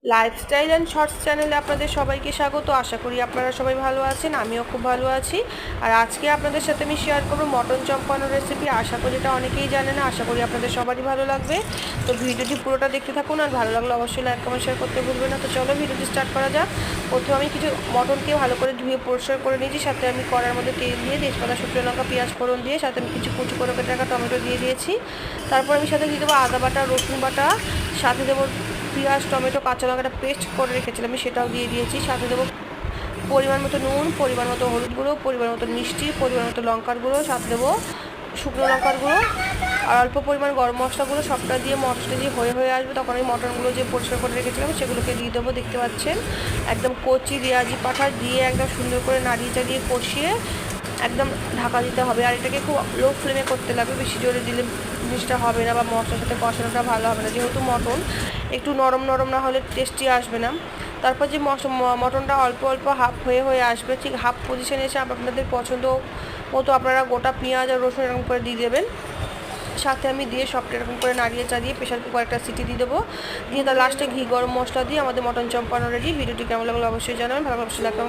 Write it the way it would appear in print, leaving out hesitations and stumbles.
Lifestyle and shorts চ্যানেলে আপনাদের সবাইকে স্বাগত। আশা করি আপনারা সবাই ভালো আছেন, আমিও খুব ভালো আছি। আর আজকে আপনাদের সাথে আমি শেয়ার করবো মটন চম্পানোর রেসিপি। আশা করি এটা অনেকেই জানে না, আশা করি আপনাদের সবারই ভালো লাগবে। তো ভিডিওটি পুরোটা দেখতে থাকুন, আর ভালো লাগলে অবশ্যই লাইক কমেন্ট শেয়ার করতে ভুলবেন না। তো চলো ভিডিওটি স্টার্ট করা যাক। প্রথমে আমি কিছু মটনকে ভালো করে ধুয়ে পরিষ্কার করে নিয়েছি, সাথে আমি কড়ার মধ্যে তেল দিয়ে তেজপাতা, শুকনো লঙ্কা, পেঁয়াজ ফোড়ন দিয়ে, সাথে আমি কিছু কুচি করে কেটে রাখা টমেটো দিয়ে দিয়েছি। তারপর আমি সাথে দিয়ে দেবো আদা বাটা, রসুন বাটা, সাথে দেবো পেঁয়াজ, টমেটো, কাঁচা লঙ্কাটা পেস্ট করে রেখেছিলাম আমি, সেটাও দিয়ে দিয়েছি। সাথে দেবো পরিমাণ মতো নুন, পরিমাণ মতো হলুদ গুঁড়ো, পরিমাণ মতো মিষ্টি, পরিমাণ মতো লঙ্কার গুঁড়ো, সাথে দেবো শুকনো লঙ্কার গুঁড়ো আর অল্প পরিমাণ গরম মশলাগুলো। সবটা দিয়ে মশলা দিয়ে হয়ে আসবে, তখন আমি মটনগুলো যে পরিষ্কার করে রেখেছিলাম সেগুলোকে দিয়ে দেবো। দেখতে পাচ্ছেন একদম কচি রেয়াজি পাঠা দিয়ে একদম সুন্দর করে নাড়িয়ে চাড়িয়ে কষিয়ে একদম ঢাকা দিতে হবে। আর এটাকে খুব লো ফ্লেমে করতে লাগবে, বেশি জোরে দিলে জিনিসটা হবে না বা মশলার সাথে কষানোটা ভালো হবে না, যেহেতু মটন একটু নরম নরম না হলে টেস্টি আসবে না। তারপর যে মটনটা অল্প অল্প হাফ হয়ে আসবে, ঠিক হাফ পজিশনে এসে আপনাদের পছন্দ মতো আপনারা গোটা পেঁয়াজ আর রসুন এরকম করে দিয়ে দেবেন। সাথে আমি দিয়ে সবটা এরকম করে নাড়িয়ে চাড়িয়ে প্রেশার কুকার একটা সিটি দিয়ে দেবো, দিয়ে তার লাস্টে ঘি গরম মশলা দিয়ে আমাদের মটন চম্পানো রেডি। ভিডিওটি কেমন লাগলো অবশ্যই জানাবেন, ভালো অবশ্যই লাগবে।